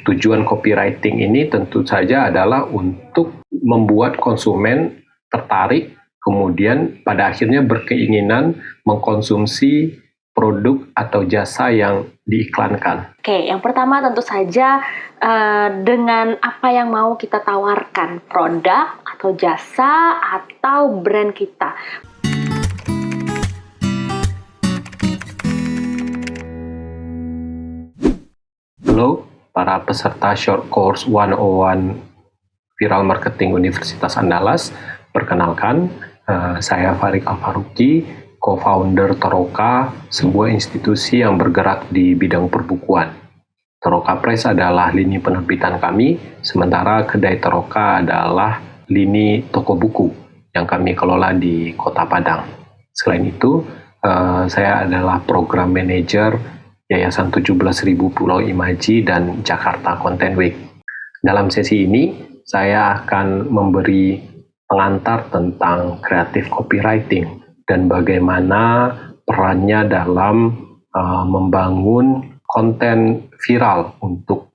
Tujuan copywriting ini tentu saja adalah untuk membuat konsumen tertarik, kemudian pada akhirnya berkeinginan mengkonsumsi produk atau jasa yang diiklankan. Oke, yang pertama tentu saja dengan apa yang mau kita tawarkan, produk atau jasa atau brand kita. Halo, para peserta Short Course 101 Viral Marketing Universitas Andalas. Perkenalkan, saya Farik Al-Faruqi, co-founder Toroka, sebuah institusi yang bergerak di bidang perbukuan. Toroka Press adalah lini penerbitan kami, sementara kedai Toroka adalah lini toko buku yang kami kelola di Kota Padang. Selain itu, saya adalah program manajer Yayasan 17.000 Pulau Imaji dan Jakarta Content Week. Dalam sesi ini, saya akan memberi pengantar tentang creative copywriting dan bagaimana perannya dalam membangun konten viral untuk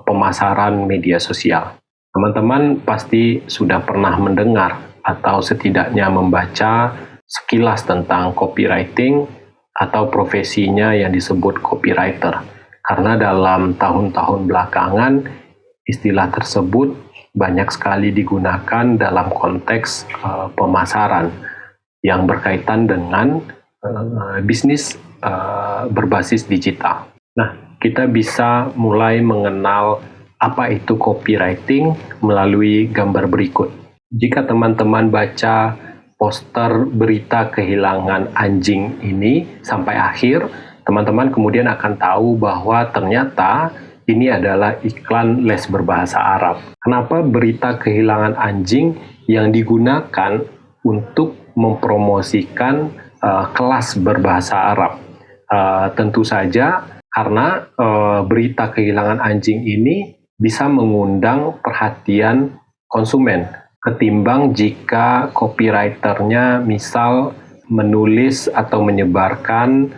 pemasaran media sosial. Teman-teman pasti sudah pernah mendengar atau setidaknya membaca sekilas tentang copywriting atau profesinya yang disebut copywriter. Karena dalam tahun-tahun belakangan, istilah tersebut banyak sekali digunakan dalam konteks pemasaran yang berkaitan dengan bisnis berbasis digital. Nah, kita bisa mulai mengenal apa itu copywriting melalui gambar berikut. Jika teman-teman baca poster berita kehilangan anjing ini sampai akhir, teman-teman kemudian akan tahu bahwa ternyata ini adalah iklan les berbahasa Arab. Kenapa berita kehilangan anjing yang digunakan untuk mempromosikan kelas berbahasa Arab? Tentu saja karena berita kehilangan anjing ini bisa mengundang perhatian konsumen, ketimbang jika copywriternya misal menulis atau menyebarkan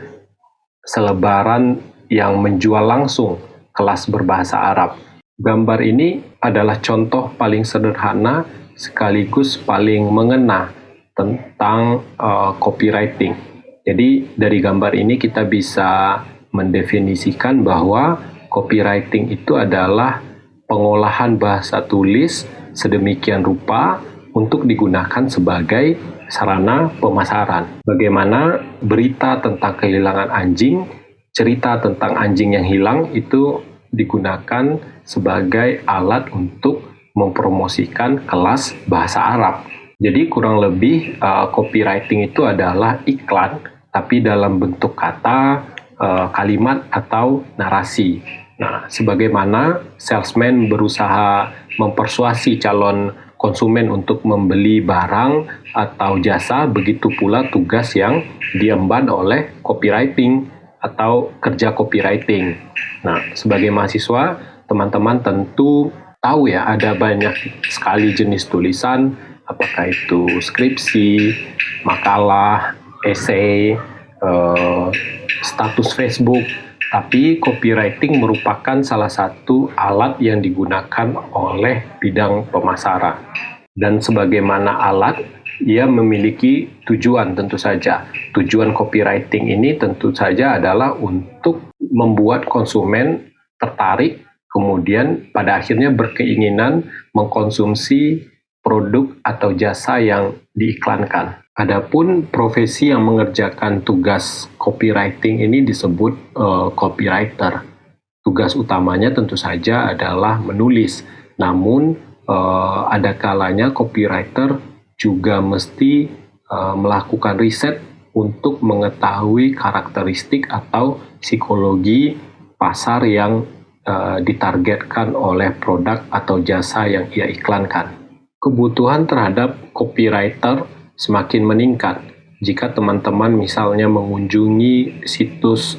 selebaran yang menjual langsung kelas berbahasa Arab. Gambar ini adalah contoh paling sederhana sekaligus paling mengena tentang copywriting. Jadi dari gambar ini kita bisa mendefinisikan bahwa copywriting itu adalah pengolahan bahasa tulis sedemikian rupa untuk digunakan sebagai sarana pemasaran. Bagaimana berita tentang kehilangan anjing, cerita tentang anjing yang hilang itu digunakan sebagai alat untuk mempromosikan kelas bahasa Arab. Jadi kurang lebih copywriting itu adalah iklan, tapi dalam bentuk kata, kalimat atau narasi. Nah, sebagaimana salesman berusaha mempersuasi calon konsumen untuk membeli barang atau jasa, begitu pula tugas yang diemban oleh copywriting atau kerja copywriting. Nah, sebagai mahasiswa, teman-teman tentu tahu ya, ada banyak sekali jenis tulisan, apakah itu skripsi, makalah, esai, status Facebook. Tapi copywriting merupakan salah satu alat yang digunakan oleh bidang pemasaran. Dan sebagaimana alat, ia memiliki tujuan tentu saja. Tujuan copywriting ini tentu saja adalah untuk membuat konsumen tertarik, kemudian pada akhirnya berkeinginan mengkonsumsi produk atau jasa yang diiklankan. Adapun profesi yang mengerjakan tugas copywriting ini disebut copywriter. Tugas utamanya tentu saja adalah menulis. Namun ada kalanya copywriter juga mesti melakukan riset untuk mengetahui karakteristik atau psikologi pasar yang ditargetkan oleh produk atau jasa yang ia iklankan. Kebutuhan terhadap copywriter semakin meningkat jika teman-teman misalnya mengunjungi situs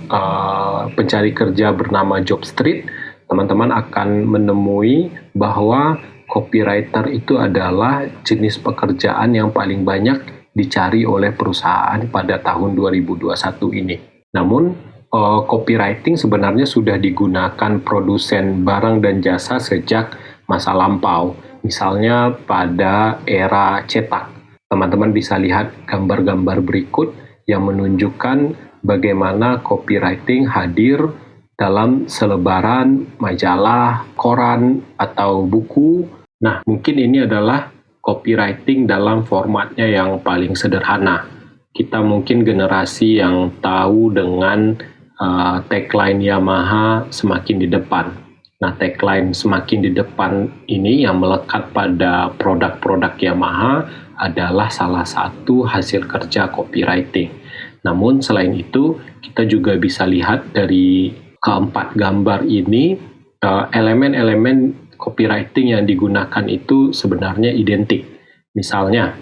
pencari kerja bernama Jobstreet. Teman-teman akan menemui bahwa copywriter itu adalah jenis pekerjaan yang paling banyak dicari oleh perusahaan pada tahun 2021 ini. Namun copywriting sebenarnya sudah digunakan produsen barang dan jasa sejak masa lampau. Misalnya pada era cetak. Teman-teman bisa lihat gambar-gambar berikut yang menunjukkan bagaimana copywriting hadir dalam selebaran, majalah, koran, atau buku. Nah, mungkin ini adalah copywriting dalam formatnya yang paling sederhana. Kita mungkin generasi yang tahu dengan tagline Yamaha semakin di depan. Nah, tagline semakin di depan ini yang melekat pada produk-produk Yamaha adalah salah satu hasil kerja copywriting. Namun selain itu, kita juga bisa lihat dari keempat gambar ini, elemen-elemen copywriting yang digunakan itu sebenarnya identik. Misalnya,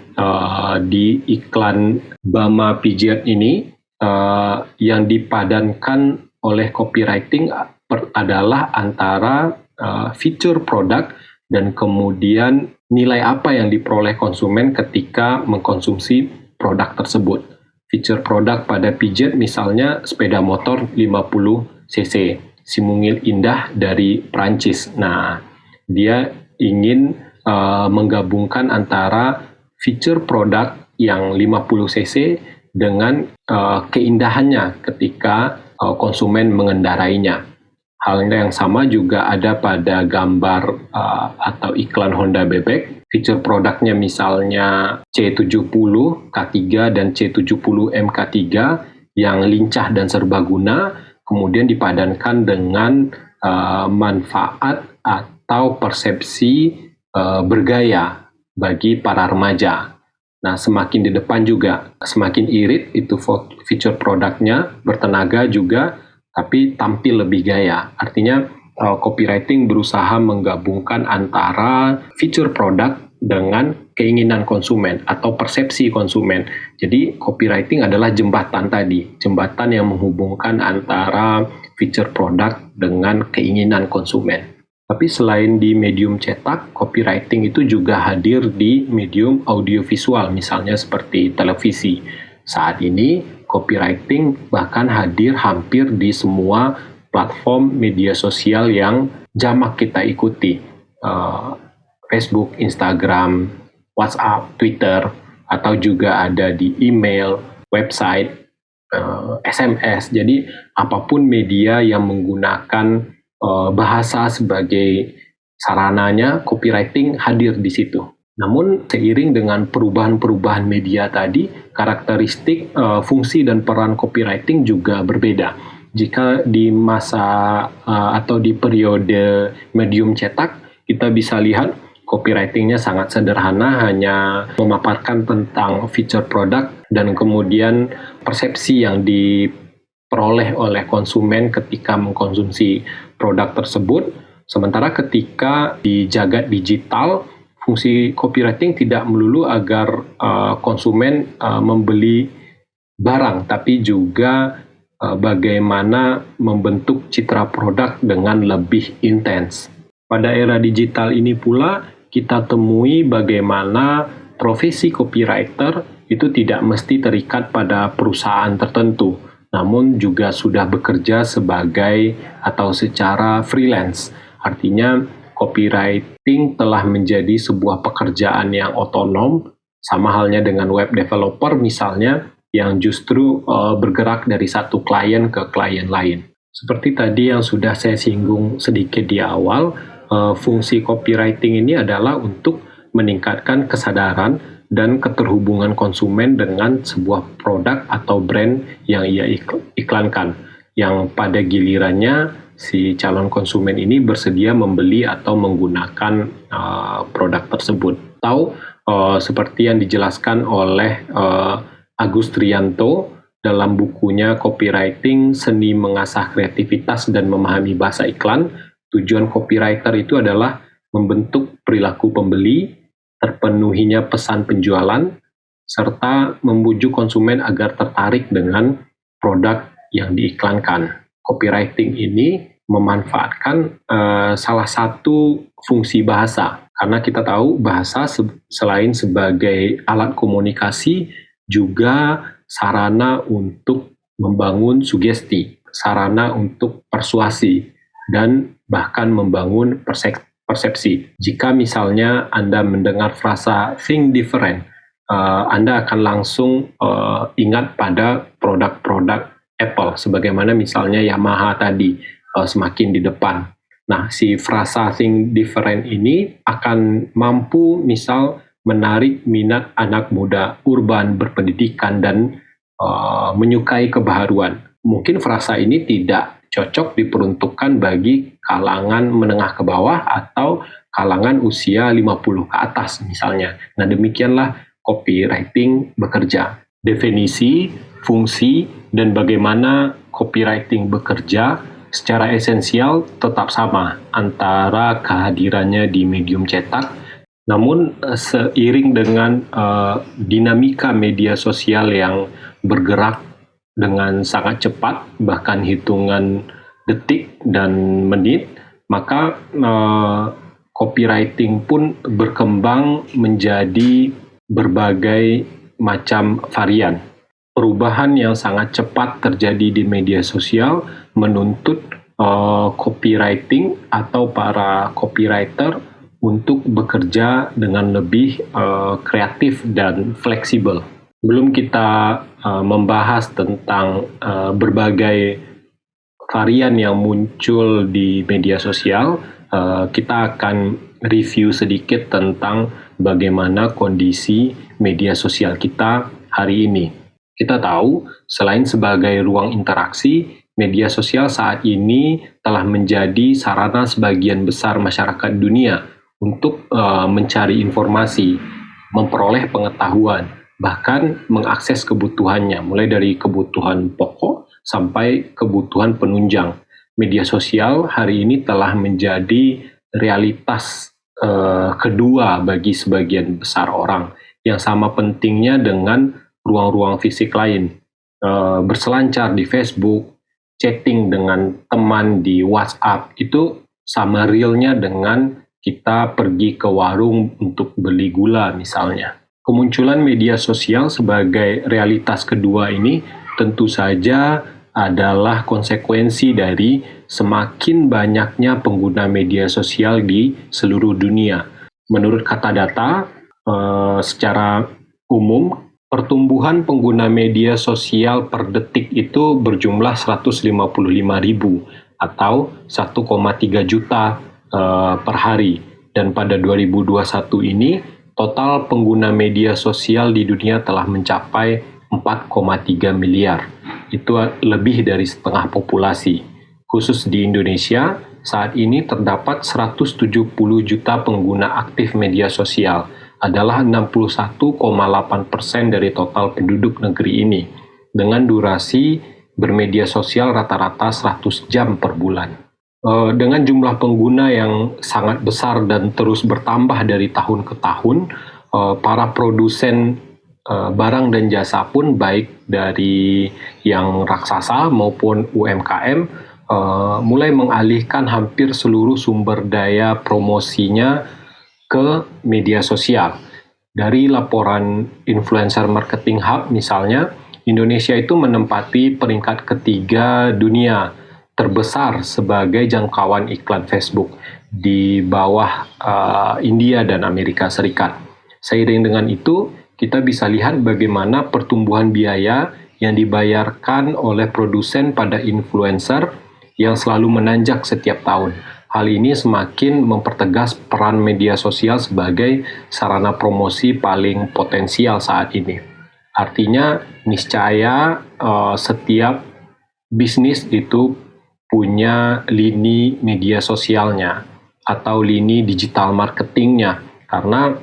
di iklan Bama Pijat ini, yang dipadankan oleh copywriting adalah antara fitur produk dan kemudian nilai apa yang diperoleh konsumen ketika mengkonsumsi produk tersebut. Fitur produk pada Pijat misalnya sepeda motor 50 cc, si mungil indah dari Prancis. Nah, dia ingin menggabungkan antara fitur produk yang 50 cc dengan keindahannya ketika konsumen mengendarainya. Hal yang sama juga ada pada gambar atau iklan Honda Bebek. Fitur produknya misalnya C70 K3 dan C70 MK3 yang lincah dan serbaguna, kemudian dipadankan dengan manfaat atau persepsi bergaya bagi para remaja. Nah, semakin di depan juga, semakin irit itu fitur produknya, bertenaga juga, tapi tampil lebih gaya. Artinya, copywriting berusaha menggabungkan antara fitur produk dengan keinginan konsumen atau persepsi konsumen. Jadi, copywriting adalah jembatan tadi, jembatan yang menghubungkan antara fitur produk dengan keinginan konsumen. Tapi selain di medium cetak, copywriting itu juga hadir di medium audiovisual, misalnya seperti televisi. Saat ini, copywriting bahkan hadir hampir di semua platform media sosial yang jamak kita ikuti. Facebook, Instagram, WhatsApp, Twitter, atau juga ada di email, website, SMS. Jadi, apapun media yang menggunakan bahasa sebagai sarananya, copywriting hadir di situ. Namun, seiring dengan perubahan-perubahan media tadi, karakteristik, fungsi, dan peran copywriting juga berbeda. Jika di masa atau di periode medium cetak, kita bisa lihat copywritingnya sangat sederhana, hanya memaparkan tentang fitur produk dan kemudian persepsi yang diperoleh oleh konsumen ketika mengkonsumsi produk tersebut. Sementara ketika di jagat digital, fungsi copywriting tidak melulu agar konsumen membeli barang, tapi juga bagaimana membentuk citra produk dengan lebih intens. Pada era digital ini pula, kita temui bagaimana profesi copywriter itu tidak mesti terikat pada perusahaan tertentu, namun juga sudah bekerja sebagai atau secara freelance. Artinya, copywriting telah menjadi sebuah pekerjaan yang otonom, sama halnya dengan web developer misalnya, yang justru bergerak dari satu klien ke klien lain. Seperti tadi yang sudah saya singgung sedikit di awal, fungsi copywriting ini adalah untuk meningkatkan kesadaran dan keterhubungan konsumen dengan sebuah produk atau brand yang ia iklankan, yang pada gilirannya si calon konsumen ini bersedia membeli atau menggunakan produk tersebut. Atau seperti yang dijelaskan oleh Agus Trianto dalam bukunya Copywriting, Seni Mengasah Kreativitas dan Memahami Bahasa Iklan, tujuan copywriter itu adalah membentuk perilaku pembeli, terpenuhinya pesan penjualan, serta membujuk konsumen agar tertarik dengan produk yang diiklankan. Copywriting ini memanfaatkan salah satu fungsi bahasa, karena kita tahu bahasa selain sebagai alat komunikasi, juga sarana untuk membangun sugesti. sarana untuk persuasi dan bahkan membangun persepsi. Jika misalnya Anda mendengar frasa think different, Anda akan langsung ingat pada produk-produk Apple, sebagaimana misalnya Yamaha tadi, semakin di depan. Nah, si frasa think different ini akan mampu misal menarik minat anak muda urban berpendidikan dan menyukai kebaharuan. Mungkin frasa ini tidak cocok diperuntukkan bagi kalangan menengah ke bawah atau kalangan usia 50 ke atas misalnya. Nah, demikianlah copywriting bekerja. Definisi, fungsi, dan bagaimana copywriting bekerja secara esensial tetap sama antara kehadirannya di medium cetak. Namun seiring dengan dinamika media sosial yang bergerak dengan sangat cepat, bahkan hitungan detik dan menit, maka copywriting pun berkembang menjadi berbagai macam varian. Perubahan yang sangat cepat terjadi di media sosial menuntut copywriting atau para copywriter untuk bekerja dengan lebih kreatif dan fleksibel. Belum kita membahas tentang berbagai varian yang muncul di media sosial, kita akan review sedikit tentang bagaimana kondisi media sosial kita hari ini. Kita tahu, selain sebagai ruang interaksi, media sosial saat ini telah menjadi sarana sebagian besar masyarakat dunia untuk mencari informasi, memperoleh pengetahuan, bahkan mengakses kebutuhannya, mulai dari kebutuhan pokok sampai kebutuhan penunjang. Media sosial hari ini telah menjadi realitas kedua bagi sebagian besar orang, yang sama pentingnya dengan ruang-ruang fisik lain. Berselancar di Facebook, chatting dengan teman di WhatsApp, itu sama realnya dengan kita pergi ke warung untuk beli gula misalnya. Kemunculan media sosial sebagai realitas kedua ini tentu saja adalah konsekuensi dari semakin banyaknya pengguna media sosial di seluruh dunia. Menurut kata data, secara umum, pertumbuhan pengguna media sosial per detik itu berjumlah 155.000 atau 1,3 juta per hari. Dan pada 2021 ini, total pengguna media sosial di dunia telah mencapai 4,3 miliar. Itu lebih dari setengah populasi. Khusus di Indonesia, saat ini terdapat 170 juta pengguna aktif media sosial, adalah 61,8% dari total penduduk negeri ini, dengan durasi bermedia sosial rata-rata 100 jam per bulan. Dengan jumlah pengguna yang sangat besar dan terus bertambah dari tahun ke tahun, para produsen barang dan jasa pun, baik dari yang raksasa maupun UMKM, mulai mengalihkan hampir seluruh sumber daya promosinya ke media sosial. Dari laporan Influencer Marketing Hub misalnya, Indonesia itu menempati peringkat ketiga dunia terbesar sebagai jangkauan iklan Facebook, di bawah India dan Amerika Serikat. Seiring dengan itu, kita bisa lihat bagaimana pertumbuhan biaya yang dibayarkan oleh produsen pada influencer yang selalu menanjak setiap tahun. Hal ini semakin mempertegas peran media sosial sebagai sarana promosi paling potensial saat ini. Artinya, niscaya setiap bisnis itu punya lini media sosialnya atau lini digital marketingnya, karena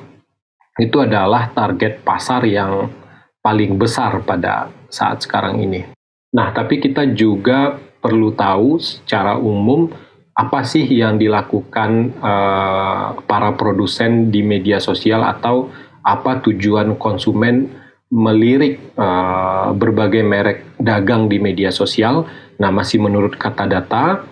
itu adalah target pasar yang paling besar pada saat sekarang ini. Nah, tapi kita juga perlu tahu secara umum apa sih yang dilakukan para produsen di media sosial, atau apa tujuan konsumen melirik berbagai merek dagang di media sosial. Nah, masih menurut kata data,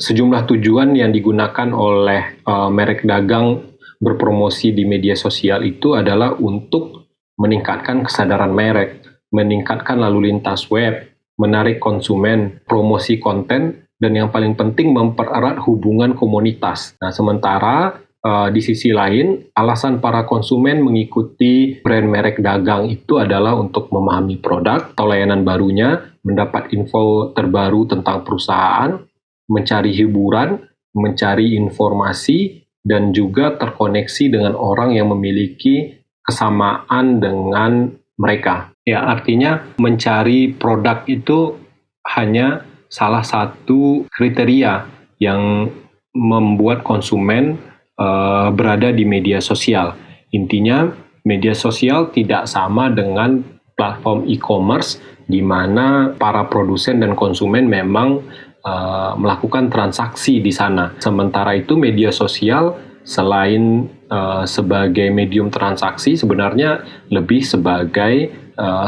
sejumlah tujuan yang digunakan oleh merek dagang berpromosi di media sosial itu adalah untuk meningkatkan kesadaran merek, meningkatkan lalu lintas web, menarik konsumen, promosi konten, dan yang paling penting mempererat hubungan komunitas. Nah, sementara di sisi lain, alasan para konsumen mengikuti brand merek dagang itu adalah untuk memahami produk atau layanan barunya, mendapat info terbaru tentang perusahaan, mencari hiburan, mencari informasi, dan juga terkoneksi dengan orang yang memiliki kesamaan dengan mereka. Ya, artinya mencari produk itu hanya salah satu kriteria yang membuat konsumen berada di media sosial. Intinya, media sosial tidak sama dengan platform e-commerce di mana para produsen dan konsumen memang melakukan transaksi di sana. Sementara itu, media sosial selain sebagai medium transaksi, sebenarnya lebih sebagai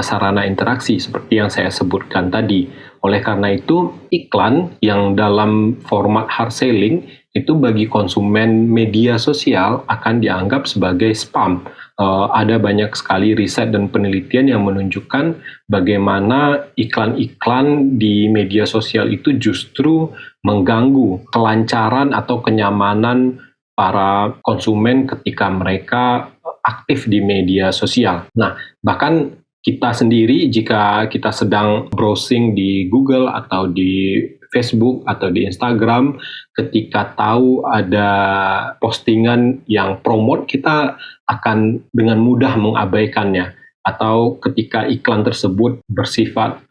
sarana interaksi seperti yang saya sebutkan tadi. Oleh karena itu, iklan yang dalam format hard selling itu bagi konsumen media sosial akan dianggap sebagai spam. Ada banyak sekali riset dan penelitian yang menunjukkan bagaimana iklan-iklan di media sosial itu justru mengganggu kelancaran atau kenyamanan para konsumen ketika mereka aktif di media sosial. Nah, bahkan kita sendiri jika kita sedang browsing di Google atau di Facebook atau di Instagram, ketika tahu ada postingan yang promote, kita akan dengan mudah mengabaikannya. Atau ketika iklan tersebut bersifat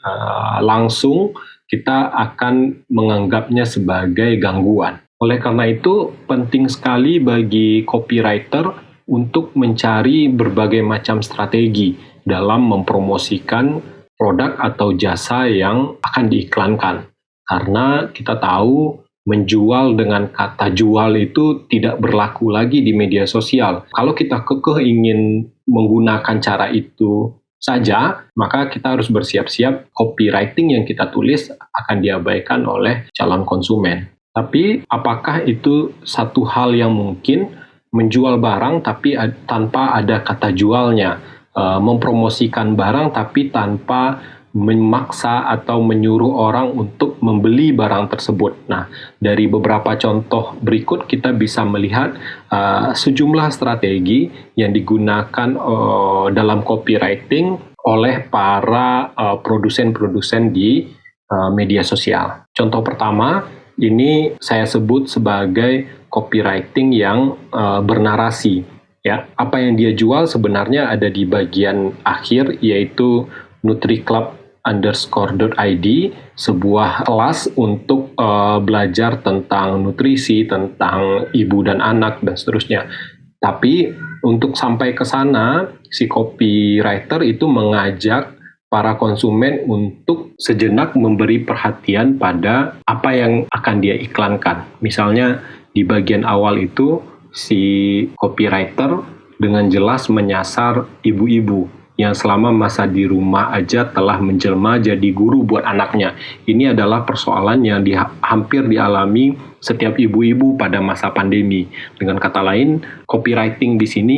langsung, kita akan menganggapnya sebagai gangguan. Oleh karena itu, penting sekali bagi copywriter untuk mencari berbagai macam strategi dalam mempromosikan produk atau jasa yang akan diiklankan. Karena kita tahu menjual dengan kata jual itu tidak berlaku lagi di media sosial. Kalau kita kekeh ingin menggunakan cara itu saja, maka kita harus bersiap-siap copywriting yang kita tulis akan diabaikan oleh calon konsumen. Tapi apakah itu satu hal yang mungkin menjual barang tapi tanpa ada kata jualnya? Mempromosikan barang tapi tanpa memaksa atau menyuruh orang untuk membeli barang tersebut. Nah, dari beberapa contoh berikut kita bisa melihat sejumlah strategi yang digunakan dalam copywriting oleh para produsen-produsen di media sosial. Contoh pertama, ini saya sebut sebagai copywriting yang bernarasi. Ya, apa yang dia jual sebenarnya ada di bagian akhir, yaitu NutriClub_id, sebuah kelas untuk belajar tentang nutrisi, tentang ibu dan anak, dan seterusnya. Tapi untuk sampai ke sana, si copywriter itu mengajak para konsumen untuk sejenak memberi perhatian pada apa yang akan dia iklankan. Misalnya di bagian awal itu, si copywriter dengan jelas menyasar ibu-ibu yang selama masa di rumah aja telah menjelma jadi guru buat anaknya. Ini adalah persoalan yang hampir dialami setiap ibu-ibu pada masa pandemi. Dengan kata lain, copywriting di sini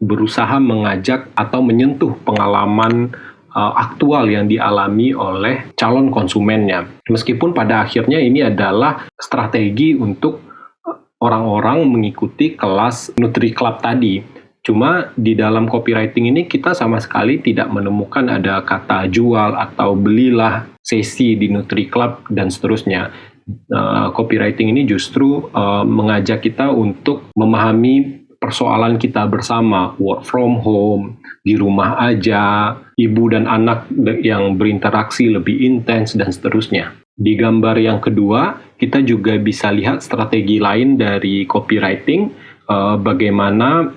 berusaha mengajak atau menyentuh pengalaman aktual yang dialami oleh calon konsumennya. Meskipun pada akhirnya ini adalah strategi untuk orang-orang mengikuti kelas NutriClub tadi. Cuma di dalam copywriting ini kita sama sekali tidak menemukan ada kata jual atau belilah sesi di NutriClub dan seterusnya. Copywriting ini justru mengajak kita untuk memahami persoalan kita bersama, work from home, di rumah aja, ibu dan anak yang berinteraksi lebih intens dan seterusnya. Di gambar yang kedua, kita juga bisa lihat strategi lain dari copywriting, bagaimana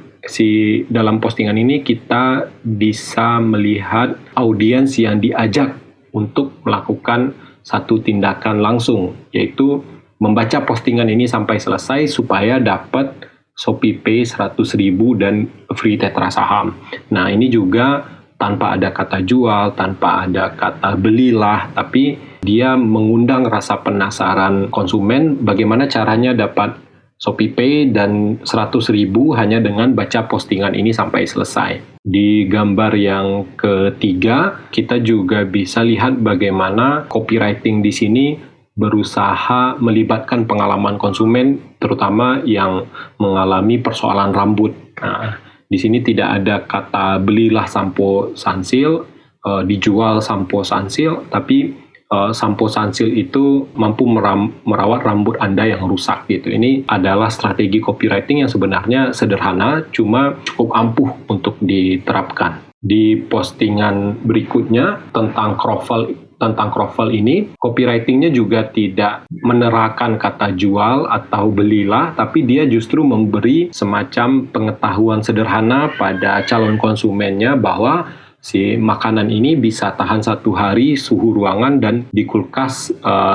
dalam postingan ini kita bisa melihat audiens yang diajak untuk melakukan satu tindakan langsung, yaitu membaca postingan ini sampai selesai supaya dapat Shopee Pay 100.000 dan free tetra saham. Nah, ini juga tanpa ada kata jual, tanpa ada kata belilah, tapi dia mengundang rasa penasaran konsumen bagaimana caranya dapat Shopee Pay dan 100.000 hanya dengan baca postingan ini sampai selesai. Di gambar yang ketiga, kita juga bisa lihat bagaimana copywriting di sini berusaha melibatkan pengalaman konsumen, terutama yang mengalami persoalan rambut. Nah, di sini tidak ada kata belilah sampo Sunsil, dijual sampo Sunsil, tapi sampo Sunsil itu mampu merawat rambut Anda yang rusak gitu. Ini adalah strategi copywriting yang sebenarnya sederhana, cuma cukup ampuh untuk diterapkan. Di postingan berikutnya tentang Krovel ini, copywritingnya juga tidak menerapkan kata jual atau belilah, tapi dia justru memberi semacam pengetahuan sederhana pada calon konsumennya bahwa si makanan ini bisa tahan 1 hari suhu ruangan dan di kulkas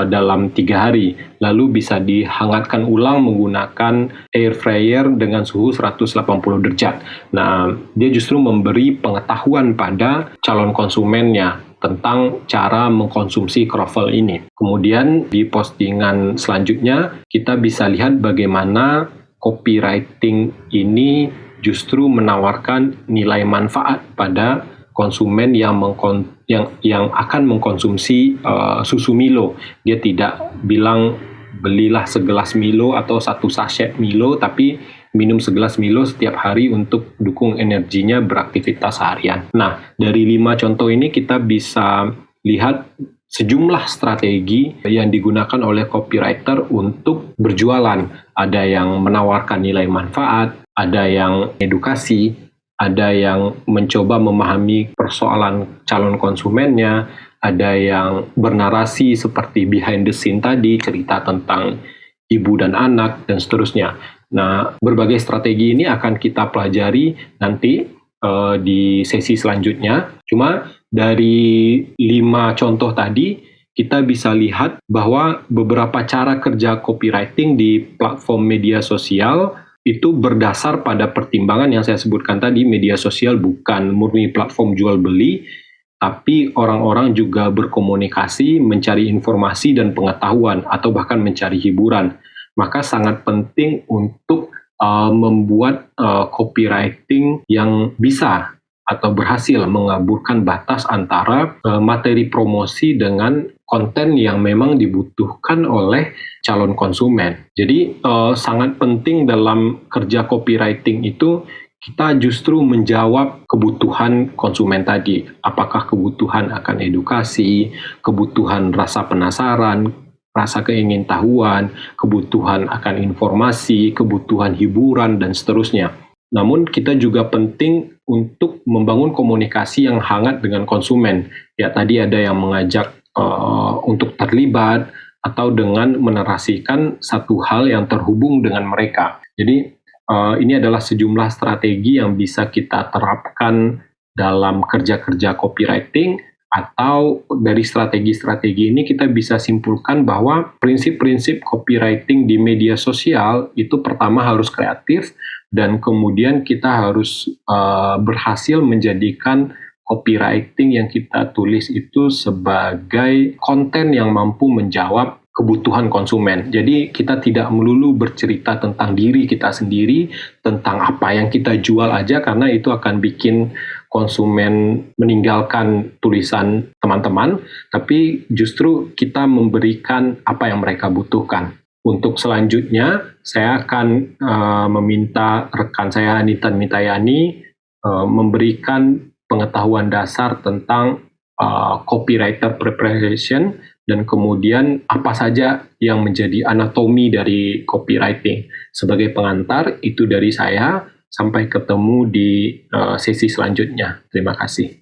dalam 3 hari. Lalu bisa dihangatkan ulang menggunakan air fryer dengan suhu 180 derajat. Nah, dia justru memberi pengetahuan pada calon konsumennya tentang cara mengkonsumsi Krovel ini. Kemudian di postingan selanjutnya kita bisa lihat bagaimana copywriting ini justru menawarkan nilai manfaat pada konsumen yang akan mengkonsumsi susu Milo. Dia tidak bilang belilah segelas Milo atau 1 sachet Milo, tapi minum segelas Milo setiap hari untuk dukung energinya beraktivitas harian. Nah, dari 5 contoh ini kita bisa lihat sejumlah strategi yang digunakan oleh copywriter untuk berjualan. Ada yang menawarkan nilai manfaat, ada yang edukasi, ada yang mencoba memahami persoalan calon konsumennya, ada yang bernarasi seperti behind the scene tadi, cerita tentang ibu dan anak, dan seterusnya. Nah, berbagai strategi ini akan kita pelajari nanti di sesi selanjutnya. Cuma dari 5 contoh tadi, kita bisa lihat bahwa beberapa cara kerja copywriting di platform media sosial itu berdasar pada pertimbangan yang saya sebutkan tadi. Media sosial bukan murni platform jual beli, tapi orang-orang juga berkomunikasi, mencari informasi dan pengetahuan, atau bahkan mencari hiburan. Maka sangat penting untuk membuat copywriting yang bisa atau berhasil mengaburkan batas antara materi promosi dengan konten yang memang dibutuhkan oleh calon konsumen. Jadi sangat penting dalam kerja copywriting itu kita justru menjawab kebutuhan konsumen tadi. Apakah kebutuhan akan edukasi, kebutuhan rasa penasaran, rasa keingintahuan, kebutuhan akan informasi, kebutuhan hiburan, dan seterusnya. Namun kita juga penting untuk membangun komunikasi yang hangat dengan konsumen. Ya, tadi ada yang mengajak untuk terlibat atau dengan menarasikan satu hal yang terhubung dengan mereka. Jadi ini adalah sejumlah strategi yang bisa kita terapkan dalam kerja-kerja copywriting, atau dari strategi-strategi ini kita bisa simpulkan bahwa prinsip-prinsip copywriting di media sosial itu pertama harus kreatif, dan kemudian kita harus berhasil menjadikan copywriting yang kita tulis itu sebagai konten yang mampu menjawab kebutuhan konsumen. Jadi kita tidak melulu bercerita tentang diri kita sendiri, tentang apa yang kita jual aja, karena itu akan bikin konsumen meninggalkan tulisan teman-teman, tapi justru kita memberikan apa yang mereka butuhkan. Untuk selanjutnya, saya akan meminta rekan saya Anita Mitayani memberikan pengetahuan dasar tentang copywriter preparation, dan kemudian apa saja yang menjadi anatomi dari copywriting. Sebagai pengantar, itu dari saya. Sampai ketemu di sesi selanjutnya. Terima kasih.